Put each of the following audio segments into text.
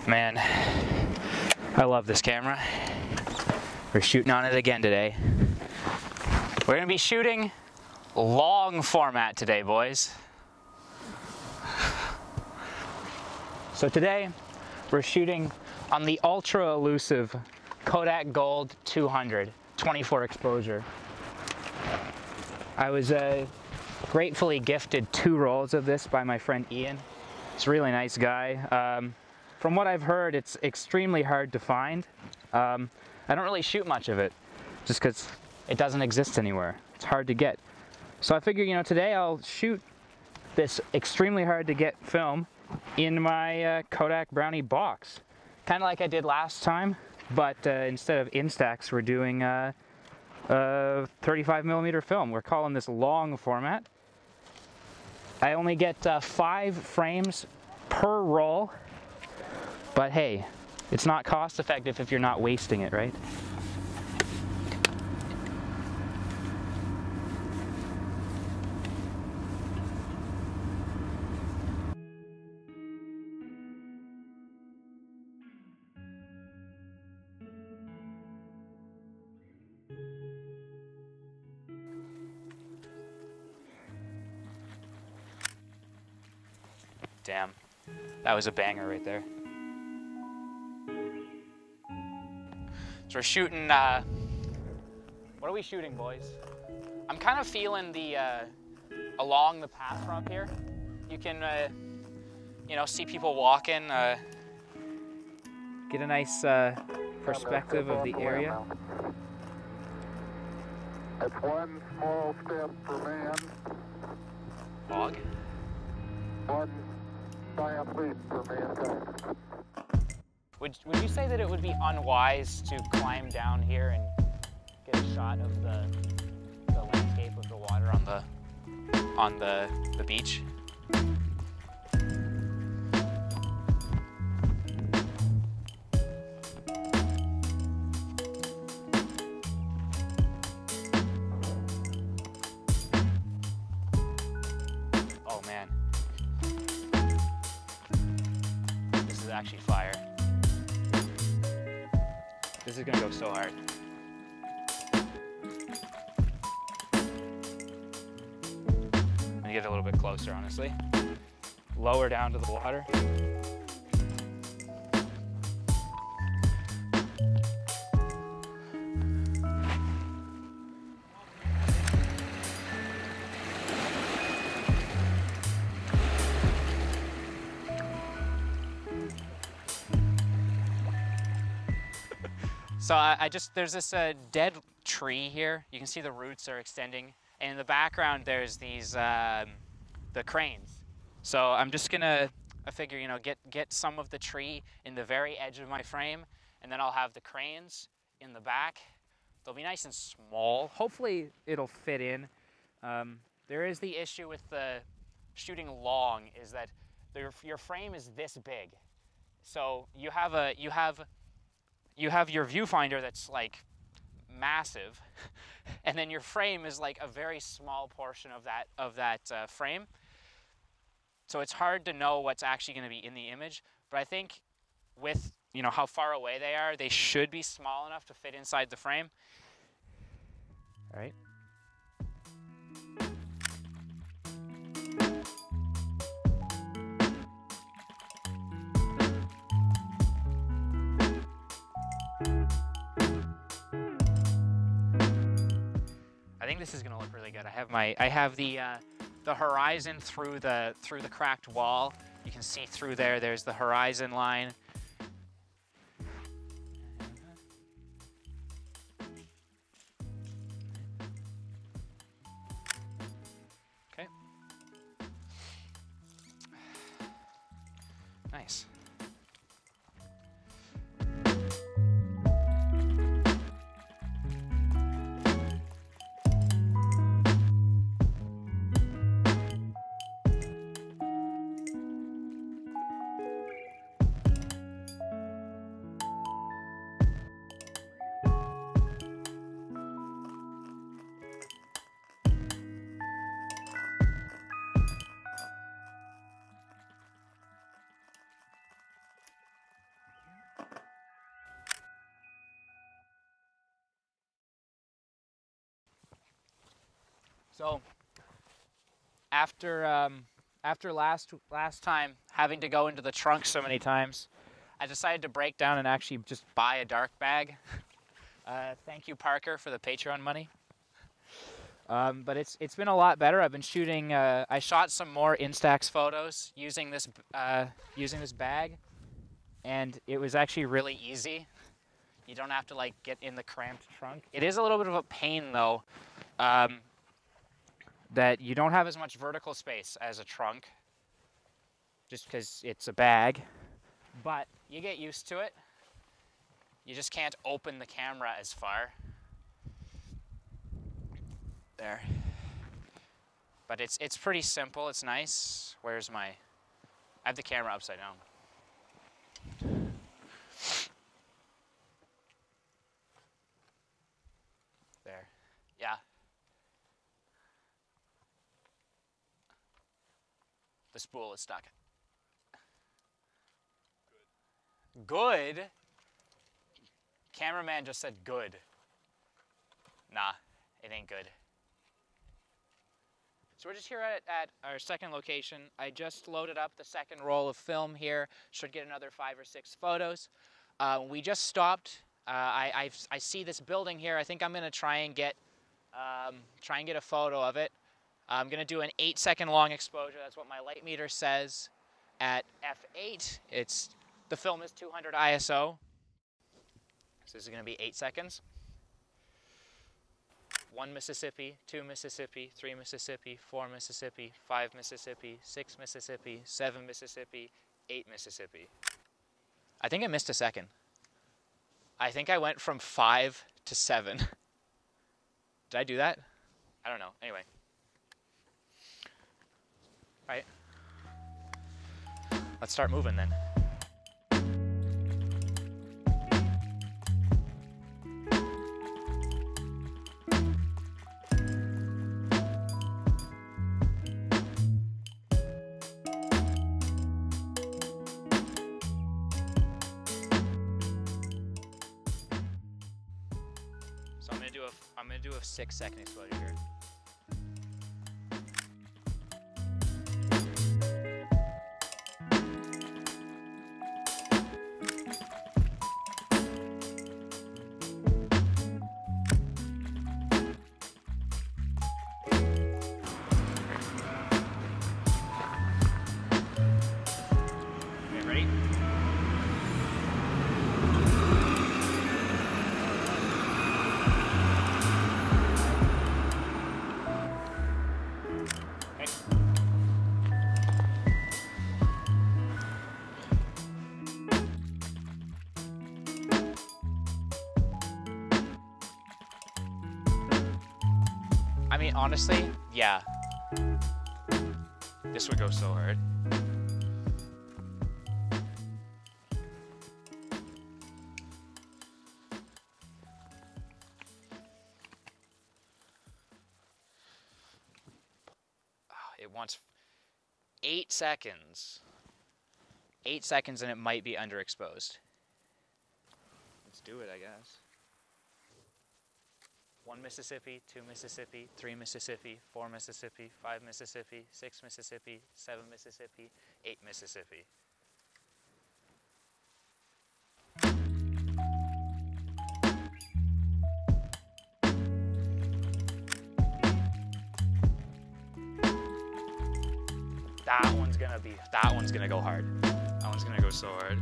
Man, I love this camera. We're shooting on it again today. We're gonna be shooting long format today, boys. So today, we're shooting on the ultra elusive Kodak Gold 200, 24 exposure. I was gratefully gifted 2 rolls of this by my friend Ian. He's a really nice guy. From what I've heard, it's extremely hard to find. I don't really shoot much of it, just because it doesn't exist anywhere. It's hard to get. So I figured, you know, today I'll shoot this extremely hard to get film in my Kodak Brownie box. Kind of like I did last time, but instead of Instax, we're doing 35mm film. We're calling this long format. I only get 5 frames per roll. But hey, it's not cost effective if you're not wasting it, right? Damn, that was a banger right there. So we're shooting, what are we shooting, boys? I'm kind of feeling the, along the path from up here. You can, you know, see people walking, get a nice perspective of the area. It's one small step for man. Fog. One giant leap for mankind. Would you say that it would be unwise to climb down here and get a shot of the landscape of the water on the beach? Oh man, this is actually fire. This is gonna go so hard. I'm gonna get a little bit closer, honestly. Lower down to the water. So there's this dead tree here. You can see the roots are extending. And in the background, there's these, the cranes. So I'm just gonna, I figure, you know, get some of the tree in the very edge of my frame, and then I'll have the cranes in the back. They'll be nice and small. Hopefully it'll fit in. There is the issue with the shooting long is that your frame is this big. So you have your viewfinder that's like massive, and then your frame is like a very small portion of that frame. So it's hard to know what's actually going to be in the image. But I think with, you know, how far away they are, they should be small enough to fit inside the frame. All right. I think this is gonna look really good. I have the horizon through the cracked wall. You can see through there. There's the horizon line. Okay. Nice. So after last time having to go into the trunk so many times, I decided to break down and actually just buy a dark bag. Thank you, Parker, for the Patreon money. But it's been a lot better. I've been shooting. I shot some more Instax photos using this bag, and it was actually really easy. You don't have to like get in the cramped trunk. It is a little bit of a pain though, that you don't have as much vertical space as a trunk, just because it's a bag. But you get used to it. You just can't open the camera as far. There. But it's pretty simple. It's nice. Where's my... I have the camera upside down. There. Yeah. The spool is stuck. Good? Cameraman just said good. Nah, it ain't good. So we're just here at our second location. I just loaded up the second roll of film here. Should get another 5 or 6 photos. We just stopped. I see this building here. I think I'm gonna try and get a photo of it. I'm gonna do an 8-second long exposure. That's what my light meter says. At f8, the film is 200 ISO. So this is gonna be 8 seconds. 1 Mississippi, 2 Mississippi, 3 Mississippi, 4 Mississippi, 5 Mississippi, 6 Mississippi, 7 Mississippi, 8 Mississippi. I think I missed a second. I think I went from 5 to 7. Did I do that? I don't know. Anyway. All right. Let's start moving then. So I'm gonna do a 6-second exposure here. Okay, ready? I mean, honestly, yeah. This would go so hard. It wants 8 seconds. 8 seconds and it might be underexposed. Let's do it, I guess. 1 Mississippi, 2 Mississippi, 3 Mississippi, 4 Mississippi, 5 Mississippi, 6 Mississippi, 7 Mississippi, 8 Mississippi. That one's gonna go hard. That one's gonna go so hard.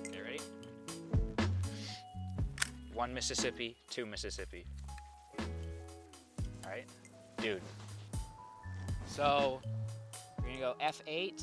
Okay, ready? 1 Mississippi, 2 Mississippi. All right, dude. So we're gonna go F8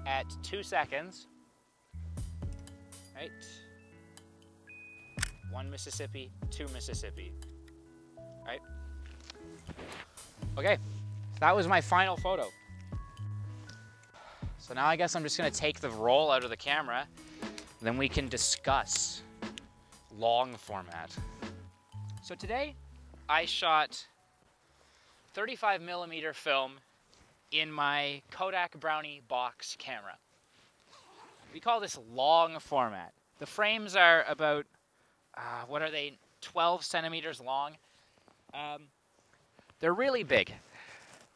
at 2 seconds. Right? 1 Mississippi, 2 Mississippi. All right? Okay, that was my final photo. So now I guess I'm just gonna take the roll out of the camera. then we can discuss long format. So today I shot 35mm film in my Kodak Brownie box camera. We call this long format. The frames are about, what are they, 12 centimeters long. They're really big.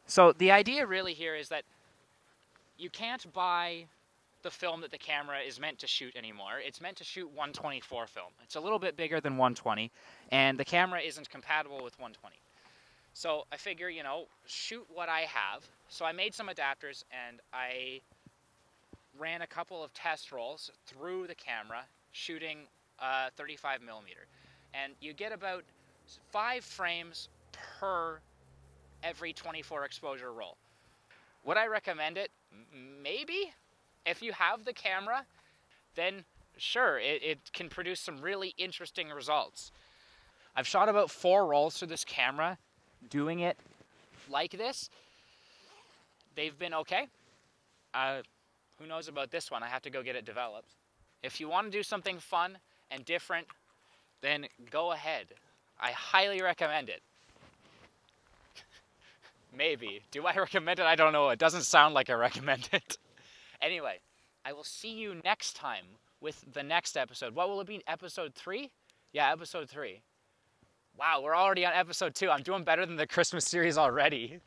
So the idea really here is that you can't buy the film that the camera is meant to shoot anymore. It's meant to shoot 124 film. It's a little bit bigger than 120, and the camera isn't compatible with 120. So I figure, you know, shoot what I have. So I made some adapters and I ran a couple of test rolls through the camera shooting 35mm. And you get about 5 frames per every 24 exposure roll. Would I recommend it? Maybe. If you have the camera, then sure, it can produce some really interesting results. I've shot about 4 rolls through this camera doing it like this. They've been okay. Who knows about this one? I have to go get it developed. If you want to do something fun and different, then go ahead. I highly recommend it. Maybe. Do I recommend it? I don't know. It doesn't sound like I recommend it. Anyway, I will see you next time with the next episode. What will it be? Episode 3? Yeah, episode 3. Wow, we're already on episode 2. I'm doing better than the Christmas series already.